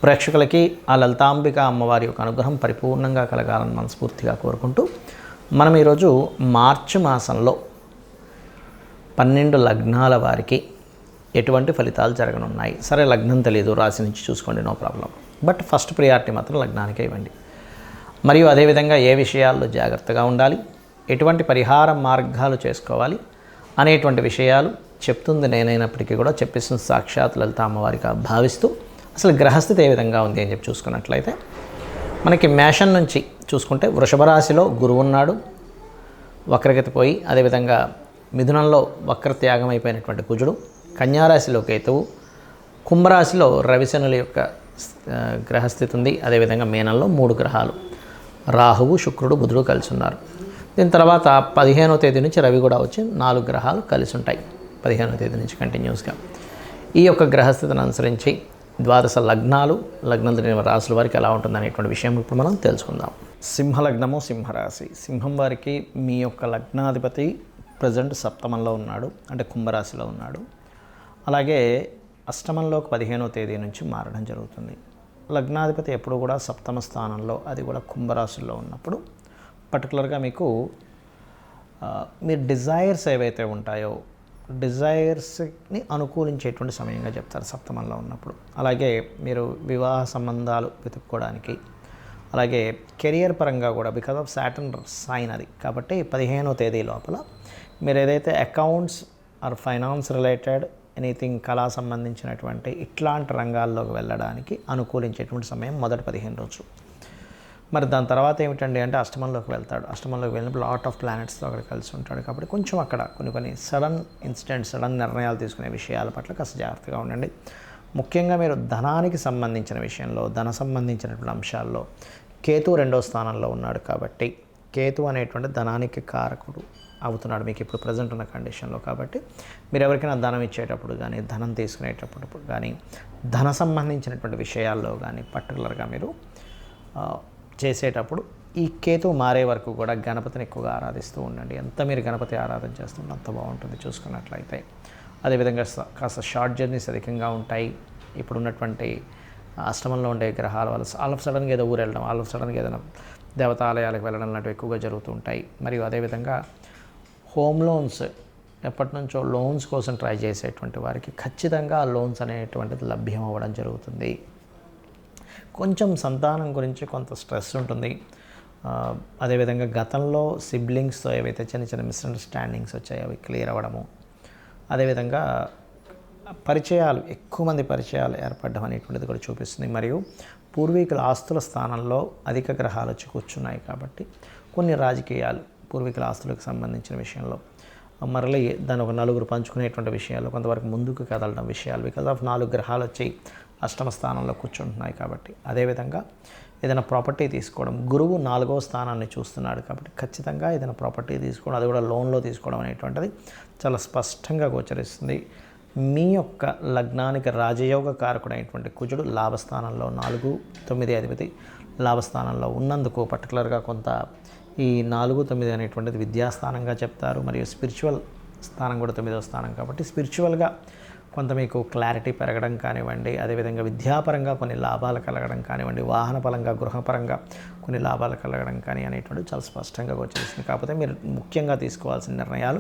ప్రేక్షకులకి ఆ లలితాంబిక అమ్మవారి యొక్క అనుగ్రహం పరిపూర్ణంగా కలగాలని మనస్ఫూర్తిగా కోరుకుంటూ మనం ఈరోజు మార్చి మాసంలో 12 లగ్నాల వారికి ఎటువంటి ఫలితాలు జరగనున్నాయి. సరే, లగ్నం తెలియదు, రాశి నుంచి చూసుకోండి, no problem. But first priority మాత్రం లగ్నానికే ఇవ్వండి. మరియు అదేవిధంగా ఏ విషయాల్లో జాగ్రత్తగా ఉండాలి, ఎటువంటి పరిహార మార్గాలు చేసుకోవాలి అనేటువంటి విషయాలు చెప్తుంది నేనైనప్పటికీ కూడా చెప్పేసిన సాక్షాత్ లలిత అమ్మవారిగా భావిస్తూ అసలు గ్రహస్థితి ఏ విధంగా ఉంది అని చెప్పి చూసుకున్నట్లయితే మనకి మేషం నుంచి చూసుకుంటే వృషభ రాశిలో గురువు ఉన్నాడు, వక్రగతి పోయి. అదేవిధంగా మిథునంలో వక్రత్యాగం అయిపోయినటువంటి కుజుడు, కన్యారాశిలో కేతువు, కుంభరాశిలో రవిశనుల యొక్క గ్రహస్థితి ఉంది. అదేవిధంగా మీనంలో 3 గ్రహాలు రాహువు, శుక్రుడు, బుధుడు కలిసి ఉన్నారు. దీని తర్వాత 15వ తేదీ నుంచి రవి కూడా వచ్చి 4 గ్రహాలు కలిసి ఉంటాయి. 15వ తేదీ నుంచి కంటిన్యూస్గా ఈ యొక్క గ్రహస్థితిని అనుసరించి 12 లగ్నాలు, లగ్నం తెలియని రాశుల వారికి ఎలా ఉంటుందనేటువంటి విషయం ఇప్పుడు మనం తెలుసుకుందాం. సింహలగ్నము, సింహరాశి. సింహం వారికి మీ యొక్క లగ్నాధిపతి ప్రజెంట్ సప్తమంలో ఉన్నాడు, అంటే కుంభరాశిలో ఉన్నాడు. అలాగే అష్టమంలోకి 15వ తేదీ నుంచి మారడం జరుగుతుంది. లగ్నాధిపతి ఎప్పుడు కూడా సప్తమ స్థానంలో, అది కూడా కుంభరాశిలో ఉన్నప్పుడు పర్టికులర్గా మీకు మీరు డిజైర్స్ ఏవైతే ఉంటాయో డిజైర్స్ని అనుకూలించేటువంటి సమయంగా చెప్తారు సప్తమంలో ఉన్నప్పుడు. అలాగే మీరు వివాహ సంబంధాలు వెతుక్కోవడానికి, అలాగే కెరియర్ పరంగా కూడా బికాజ్ ఆఫ్ సాటర్న్ సైన్ అది. కాబట్టి 15వ తేదీ లోపల మీరు ఏదైతే accounts are finance related anything కళా సంబంధించినటువంటి ఇట్లాంటి రంగాల్లోకి వెళ్ళడానికి అనుకూలించేటువంటి సమయం మొదటి 15 రోజులు. మరి దాని తర్వాత ఏమిటండి అంటే అష్టమంలోకి వెళ్తాడు. అష్టమంలోకి వెళ్ళినప్పుడు లాట్ ఆఫ్ ప్లానెట్స్తో అక్కడ కలిసి ఉంటాడు. కాబట్టి కొంచెం అక్కడ కొన్ని సడన్ ఇన్సిడెంట్స్, సడన్ నిర్ణయాలు తీసుకునే విషయాల పట్ల కాస్త జాగ్రత్తగా ఉండండి. ముఖ్యంగా మీరు ధనానికి సంబంధించిన విషయంలో, ధన సంబంధించినటువంటి అంశాల్లో కేతు 2వ స్థానంలో ఉన్నాడు. కాబట్టి కేతు అనేటువంటి ధనానికి కారకుడు అవుతున్నాడు మీకు ఇప్పుడు ప్రజెంట్ ఉన్న కండిషన్లో. కాబట్టి మీరు ఎవరికైనా ధనం ఇచ్చేటప్పుడు కానీ, ధనం తీసుకునేటప్పుడు కానీ, ధన సంబంధించినటువంటి విషయాల్లో కానీ పర్టికులర్గా మీరు చేసేటప్పుడు ఈ కేతు మారే వరకు కూడా గణపతిని ఎక్కువగా ఆరాధిస్తూ ఉండండి. ఎంత మీరు గణపతి ఆరాధన చేస్తుంటే అంత బాగుంటుంది చూసుకున్నట్లయితే. అదేవిధంగా కాస్త షార్ట్ జర్నీస్ అధికంగా ఉంటాయి. ఇప్పుడున్నటువంటి అష్టమంలో ఉండే గ్రహాల వల్ల ఆల్ ఆఫ్ సడన్గా ఏదో ఊరు వెళ్ళడం, ఆల్ ఆఫ్ సడన్గా ఏదైనా దేవతాలయాలకు వెళ్ళడం లాంటివి ఎక్కువగా జరుగుతూ ఉంటాయి. మరియు అదేవిధంగా హోమ్ లోన్స్, ఎప్పటి నుంచో లోన్స్ కోసం ట్రై చేసేటువంటి వారికి ఖచ్చితంగా ఆ లోన్స్ అనేటువంటిది లభ్యం అవ్వడం జరుగుతుంది. కొంచెం సంతానం గురించి కొంత స్ట్రెస్ ఉంటుంది. అదేవిధంగా గతంలో సిబ్లింగ్స్తో ఏవైతే చిన్న మిస్అండర్స్టాండింగ్స్ వచ్చాయో అవి క్లియర్ అవ్వడము, అదేవిధంగా పరిచయాలు, ఎక్కువ మంది పరిచయాలు ఏర్పడడం అనేటువంటిది కూడా చూపిస్తుంది. మరియు పూర్వీకుల ఆస్తుల స్థానంలో అధిక గ్రహాలు వచ్చి కూర్చున్నాయి. కాబట్టి కొన్ని రాజకీయాలు, పూర్వీకుల ఆస్తులకు సంబంధించిన విషయంలో మరలి దాని ఒక నలుగురు పంచుకునేటువంటి విషయాలు కొంతవరకు ముందుకు కదలడం విషయాలు బికాజ్ ఆఫ్ 4 గ్రహాలు వచ్చి అష్టమ స్థానంలో కూర్చుంటున్నాయి. కాబట్టి అదేవిధంగా ఏదైనా ప్రాపర్టీ తీసుకోవడం, గురువు 4వ స్థానాన్ని చూస్తున్నాడు. కాబట్టి ఖచ్చితంగా ఏదైనా ప్రాపర్టీ తీసుకోవడం, అది కూడా లోన్లో తీసుకోవడం అనేటువంటిది చాలా స్పష్టంగా గోచరిస్తుంది. మీ యొక్క లగ్నానికి రాజయోగ కారకుడైనటువంటి కుజుడు లాభస్థానంలో 4, 9 అధిపతి లాభస్థానంలో ఉన్నందుకు పర్టికులర్గా కొంత ఈ 4, 9 అనేటువంటిది విద్యాస్థానంగా చెప్తారు. మరియు స్పిరిచువల్ స్థానం కూడా 9వ స్థానం. కాబట్టి స్పిరిచువల్గా కొంత మీకు క్లారిటీ పెరగడం కానివ్వండి, అదేవిధంగా విద్యాపరంగా కొన్ని లాభాలు కలగడం కానివ్వండి, వాహన పరంగా, గృహపరంగా కొన్ని లాభాలు కలగడం కానీ అనేటువంటిది చాలా స్పష్టంగా వచ్చేస్తుంది. కాకపోతే మీరు ముఖ్యంగా తీసుకోవాల్సిన నిర్ణయాలు,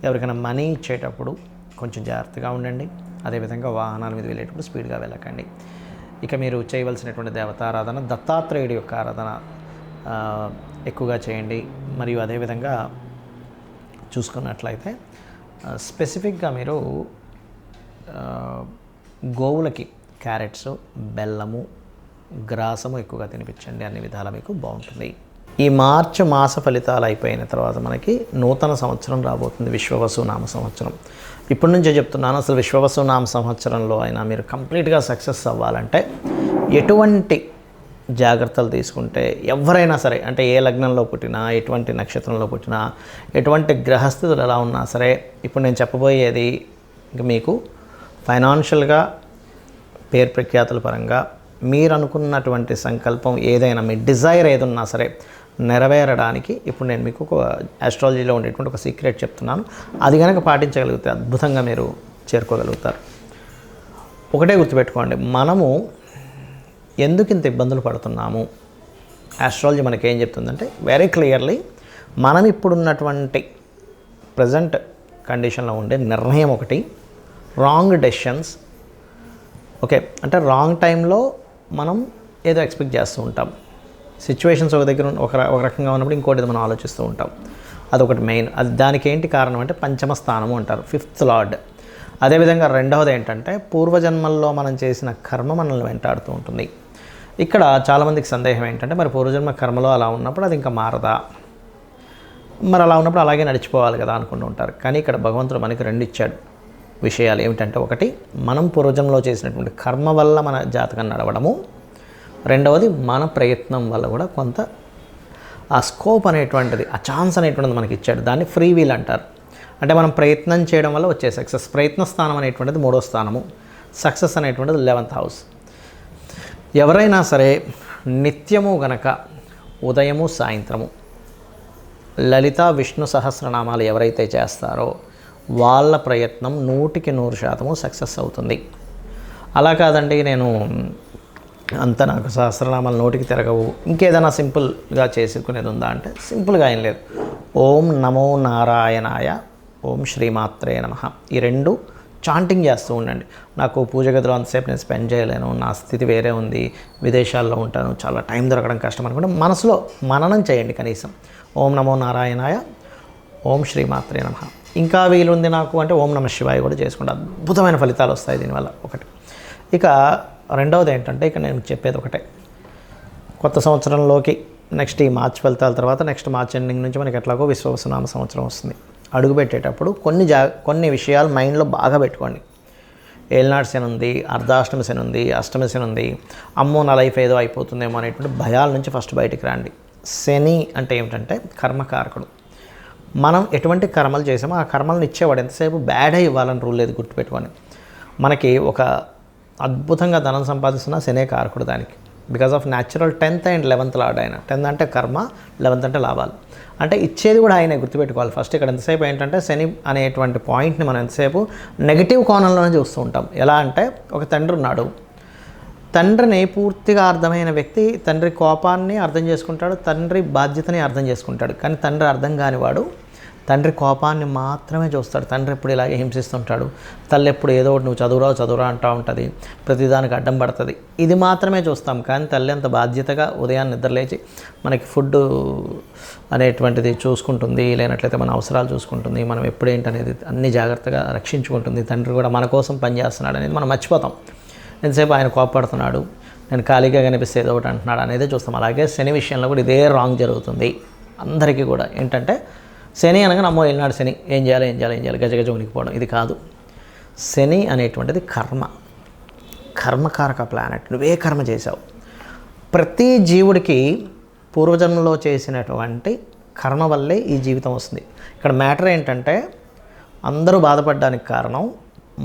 ఎవరికైనా మనీ ఇచ్చేటప్పుడు కొంచెం జాగ్రత్తగా ఉండండి. అదేవిధంగా వాహనాల మీద వెళ్ళేటప్పుడు స్పీడ్గా వెళ్ళకండి. ఇక మీరు చేయవలసినటువంటి దేవతారాధన, దత్తాత్రేయుడి యొక్క ఆరాధన ఎక్కువగా చేయండి. మరియు అదేవిధంగా చూసుకున్నట్లయితే స్పెసిఫిక్గా మీరు గోవులకి క్యారెట్స్, బెల్లము, గ్రాసము ఎక్కువగా తినిపించండి. అన్ని విధాలా మీకు బాగుంటుంది. ఈ మార్చి మాస ఫలితాలు అయిపోయిన తర్వాత మనకి నూతన సంవత్సరం రాబోతుంది, విశ్వవసు నామ సంవత్సరం. ఇప్పటి నుంచే చెప్తున్నాను, అసలు విశ్వవసు నామ సంవత్సరంలో అయినా మీరు కంప్లీట్గా సక్సెస్ అవ్వాలంటే ఎటువంటి జాగ్రత్తలు తీసుకుంటే ఎవరైనా సరే, అంటే ఏ లగ్నంలో పుట్టినా, ఎటువంటి నక్షత్రంలో పుట్టినా, ఎటువంటి గ్రహస్థితులు ఎలా ఉన్నా సరే, ఇప్పుడు నేను చెప్పబోయేది ఇంక మీకు ఫైనాన్షియల్గా, పేరు ప్రఖ్యాతుల పరంగా మీరు అనుకున్నటువంటి సంకల్పం ఏదైనా, మీ డిజైర్ ఏదన్నా సరే నెరవేరడానికి ఇప్పుడు నేను మీకు ఒక ఆస్ట్రాలజీలో ఉండేటువంటి ఒక సీక్రెట్ చెప్తున్నాను. అది కనుక పాటించగలిగితే అద్భుతంగా మీరు చేరుకోగలుగుతారు. ఒకటే గుర్తుపెట్టుకోండి, మనము ఎందుకు ఇంత ఇబ్బందులు పడుతున్నాము? ఆస్ట్రాలజీ మనకి ఏం చెప్తుందంటే వెరీ క్లియర్లీ మనం ఇప్పుడున్నటువంటి ప్రజెంట్ కండిషన్లో ఉండే నిర్ణయం ఒకటి, రాంగ్ డెసిషన్స్. ఓకే, అంటే రాంగ్ టైంలో మనం ఏదో ఎక్స్పెక్ట్ చేస్తూ ఉంటాం. సిచ్యువేషన్స్ ఒక దగ్గర ఒక రకంగా ఉన్నప్పుడు ఇంకోటి మనం ఆలోచిస్తూ ఉంటాం. అదొకటి మెయిన్. అది దానికి ఏంటి కారణం అంటే పంచమ స్థానము అంటారు, 5th లార్డ్. అదేవిధంగా రెండవది ఏంటంటే పూర్వజన్మల్లో మనం చేసిన కర్మ మనల్ని వెంటాడుతూ ఉంటుంది. ఇక్కడ చాలామందికి సందేహం ఏంటంటే మరి పూర్వజన్మ కర్మలో అలా ఉన్నప్పుడు అది ఇంకా మారదా, మరి అలా ఉన్నప్పుడు అలాగే నడిచిపోవాలి కదా అనుకుంటూ ఉంటారు. కానీ ఇక్కడ భగవంతుడు మనకి 2 ఇచ్చాడు విషయాలు. ఏమిటంటే ఒకటి, మనం పూర్వజన్మలో చేసినటువంటి కర్మ వల్ల మన జాతకం నడవడము, రెండవది మన ప్రయత్నం వల్ల కూడా కొంత ఆ స్కోప్ అనేటువంటిది, ఆ ఛాన్స్ అనేటువంటిది మనకి ఇచ్చాడు. దాన్ని ఫ్రీ వీల్ అంటారు. అంటే మనం ప్రయత్నం చేయడం వల్ల వచ్చే సక్సెస్. ప్రయత్న స్థానం అనేటువంటిది 3వ స్థానము, సక్సెస్ అనేటువంటిది 11th హౌస్. ఎవరైనా సరే నిత్యము గనక ఉదయము సాయంత్రము లలిత విష్ణు సహస్రనామాలు ఎవరైతే చేస్తారో వాళ్ళ ప్రయత్నం 100% సక్సెస్ అవుతుంది. అలా కాదండి నేను అంత నాకు సహస్రనామాలు నోటికి తిరగవు, ఇంకేదైనా సింపుల్గా చేసుకునేది ఉందా అంటే సింపుల్గా ఏం లేదు. ఓం నమో నారాయణాయ, ఓం శ్రీమాత్రే నమః, ఈ 2 చాంటింగ్ చేస్తూ ఉండండి. నాకు పూజ గదిలో అంతసేపు నేను స్పెండ్ చేయలేను, నా స్థితి వేరే ఉంది, విదేశాల్లో ఉంటాను, చాలా టైం దొరకడం కష్టం అనుకుంటే మనసులో మననం చేయండి కనీసం. ఓం నమో నారాయణాయ, ఓం శ్రీమాత్రే నమః. ఇంకా వీలుంది నాకు అంటే ఓం నమ శివాయ కూడా చేసుకుంటే అద్భుతమైన ఫలితాలు వస్తాయి దీనివల్ల. ఒకటి. ఇక రెండవది ఏంటంటే ఇక నేను చెప్పేది ఒకటే, కొత్త సంవత్సరంలోకి నెక్స్ట్ ఈ మార్చ్ ఫలితాల తర్వాత నెక్స్ట్ మార్చ్ ఎండింగ్ నుంచి మనకి ఎట్లాగో విశ్వవసునామ సంవత్సరం వస్తుంది. అడుగుపెట్టేటప్పుడు కొన్ని విషయాలు మైండ్లో బాగా పెట్టుకోండి. ఏలినాడు శని ఉంది, అర్ధాష్టమి శని ఉంది, అష్టమి శని ఉంది, అమ్మో నా లైఫ్ ఏదో అయిపోతుందేమో అనేటువంటి భయాల నుంచి ఫస్ట్ బయటికి రండి. శని అంటే ఏమిటంటే కర్మకారకుడు. మనం ఎటువంటి కర్మలు చేసామో ఆ కర్మలను ఇచ్చేవాడు ఎంతసేపు బ్యాడే ఇవ్వాలని రూల్ లేదు, గుర్తుపెట్టుకొని. మనకి ఒక అద్భుతంగా ధనం సంపాదిస్తున్న శనే కారకుడు దానికి. Because of natural 10th and 11th lord ఆయన. 10th అంటే కర్మ, 11th అంటే లాభాలు. అంటే ఇచ్చేది కూడా ఆయనే, గుర్తుపెట్టుకోవాలి. ఫస్ట్ ఇక్కడ ఎంతసేపు ఏంటంటే శని అనేటువంటి పాయింట్ని మనం ఎంతసేపు నెగిటివ్ కోణంలోనే చూస్తూ ఉంటాం. ఎలా అంటే ఒక తండ్రి ఉన్నాడు, తండ్రిని పూర్తిగా అర్థమైన వ్యక్తి తండ్రి కోపాన్ని అర్థం చేసుకుంటాడు, తండ్రి బాధ్యతని అర్థం చేసుకుంటాడు. కానీ తండ్రి అర్థం కానివాడు తండ్రి కోపాన్ని మాత్రమే చూస్తాడు. తండ్రి ఎప్పుడు ఇలాగే హింసిస్తుంటాడు, తల్లి ఎప్పుడు ఏదో ఒకటి నువ్వు చదువురా అంటూ ఉంటుంది, ప్రతిదానికి అడ్డం పడుతుంది. ఇది మాత్రమే చూస్తాం. కానీ తల్లి అంత బాధ్యతగా ఉదయాన్ని నిద్రలేచి మనకి ఫుడ్ అనేటువంటిది చూసుకుంటుంది, లేనట్లయితే మన అవసరాలు చూసుకుంటుంది, మనం ఎప్పుడేంటనేది అన్ని జాగ్రత్తగా రక్షించుకుంటుంది. తండ్రి కూడా మన కోసం పనిచేస్తున్నాడు అనేది మనం మర్చిపోతాం. ఎంతసేపు ఆయన కోపడుతున్నాడు, నేను ఖాళీగా కనిపిస్తే ఏదో ఒకటి అంటున్నాడు అనేది చూస్తాం. అలాగే శని విషయంలో కూడా ఇదే రాంగ్ జరుగుతుంది అందరికీ కూడా. ఏంటంటే శని అనగా నమ్మో వెళ్ళినాడు శని, ఏం చేయాలి గజగజ ఉనికిపోవడం. ఇది కాదు. శని అనేటువంటిది కర్మకారక ప్లానెట్. నువ్వే కర్మ చేసావు. ప్రతి జీవుడికి పూర్వజన్మలో చేసినటువంటి కర్మ వల్లే ఈ జీవితం వస్తుంది. ఇక్కడ మ్యాటర్ ఏంటంటే అందరూ బాధపడడానికి కారణం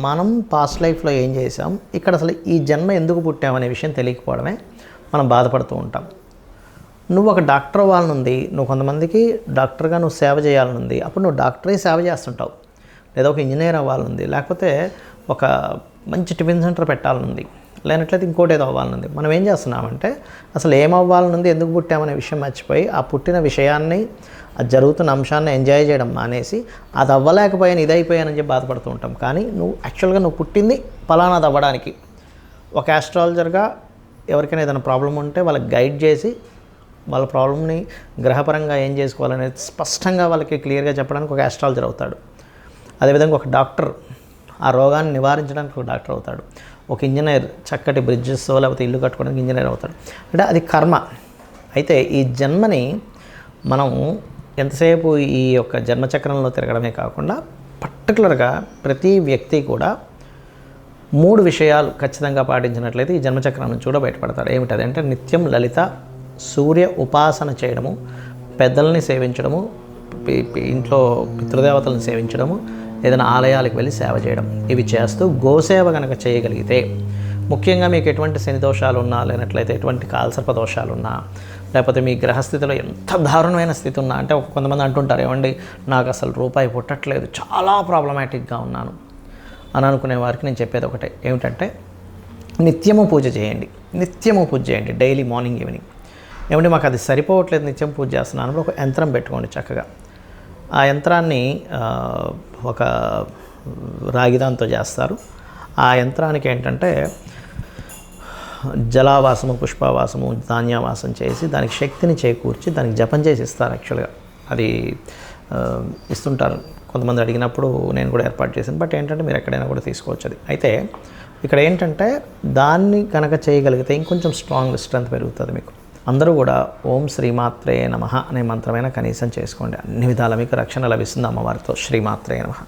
మనం పాస్ట్ లైఫ్లో ఏం చేసాం, ఇక్కడ అసలు ఈ జన్మ ఎందుకు పుట్టామనే విషయం తెలియకపోవడమే మనం బాధపడుతూ ఉంటాం. నువ్వు ఒక డాక్టర్ అవ్వాలనుంది, నువ్వు కొంతమందికి డాక్టర్గా నువ్వు సేవ చేయాలనుంది, అప్పుడు నువ్వు డాక్టరే సేవ చేస్తుంటావు. లేదా ఒక ఇంజనీర్ అవ్వాలనుంది, లేకపోతే ఒక మంచి టిఫిన్ సెంటర్ పెట్టాలనుంది, లేనట్లయితే ఇంకోటి ఏదో అవ్వాలనుంది. మనం ఏం చేస్తున్నామంటే అసలు ఏం అవ్వాలనుంది, ఎందుకు పుట్టామనే విషయం మర్చిపోయి ఆ పుట్టిన విషయాన్ని, అది జరుగుతున్న అంశాన్ని ఎంజాయ్ చేయడం మానేసి అది అవ్వలేకపోయాను ఇది అయిపోయానని చెప్పి బాధపడుతూ ఉంటాం. కానీ యాక్చువల్గా నువ్వు పుట్టింది ఫలానాది అవ్వడానికి. ఒక ఆస్ట్రాలజర్గా ఎవరికైనా ఏదైనా ప్రాబ్లం ఉంటే వాళ్ళకి గైడ్ చేసి వాళ్ళ ప్రాబ్లమ్ని గ్రహపరంగా ఏం చేసుకోవాలనేది స్పష్టంగా వాళ్ళకి క్లియర్గా చెప్పడానికి ఒక ఆస్ట్రాలజర్ అవుతాడు. అదేవిధంగా ఒక డాక్టర్ ఆ రోగాన్ని నివారించడానికి ఒక డాక్టర్ అవుతాడు. ఒక ఇంజనీర్ చక్కటి బ్రిడ్జెస్ లేకపోతే ఇల్లు కట్టుకోవడానికి ఇంజనీర్ అవుతాడు. అంటే అది కర్మ. అయితే ఈ జన్మని మనం ఎంతసేపు ఈ యొక్క జన్మచక్రంలో తిరగడమే కాకుండా పర్టికులర్గా ప్రతి వ్యక్తి కూడా 3 విషయాలు ఖచ్చితంగా పాటించినట్లయితే ఈ జన్మచక్రం నుంచి కూడా బయటపడతాడు. ఏమిటది అంటే నిత్యం లలిత సూర్య ఉపాసన చేయడము, పెద్దల్ని సేవించడము, ఇంట్లో పితృదేవతలను సేవించడము, ఏదైనా ఆలయాలకు వెళ్ళి సేవ చేయడం. ఇవి చేస్తూ గోసేవ కనుక చేయగలిగితే, ముఖ్యంగా మీకు ఎటువంటి శని దోషాలు ఉన్నా, లేనట్లయితే ఎటువంటి కాలసర్ప దోషాలు ఉన్నా, లేకపోతే మీ గ్రహస్థితిలో ఎంత దారుణమైన స్థితి ఉన్నా, అంటే కొంతమంది అంటుంటారు ఏమండి నాకు అసలు రూపాయి పుట్టట్లేదు, చాలా ప్రాబ్లమాటిక్గా ఉన్నాను అని అనుకునే వారికి నేను చెప్పేది ఒకటే, ఏమిటంటే నిత్యము పూజ చేయండి, డైలీ మార్నింగ్ ఈవినింగ్. ఏమంటే మాకు అది సరిపోవట్లేదు, నిత్యం పూజ చేస్తున్నాను, ఒక యంత్రం పెట్టుకోండి చక్కగా. ఆ యంత్రాన్ని ఒక రాగిదాంతో చేస్తారు. ఆ యంత్రానికి ఏంటంటే జలావాసము, పుష్పవాసము, ధాన్యవాసం చేసి దానికి శక్తిని చేకూర్చి దానికి జపం చేసి ఇస్తారు. యాక్చువల్గా అది ఇస్తుంటారు, కొంతమంది అడిగినప్పుడు నేను కూడా ఏర్పాటు చేశాను. బట్ ఏంటంటే మీరు ఎక్కడైనా కూడా తీసుకోవచ్చు అది. అయితే ఇక్కడ ఏంటంటే దాన్ని కనుక చేయగలిగితే ఇంకొంచెం స్ట్రెంత్ పెరుగుతుంది మీకు. అందరూ కూడా ఓం శ్రీమాత్రే నమః అనే మంత్రమైన కనీసం చేసుకోండి. అన్ని విధాల మీకు రక్షణ లభిస్తుంది అమ్మవారితో. శ్రీమాత్రే నమః.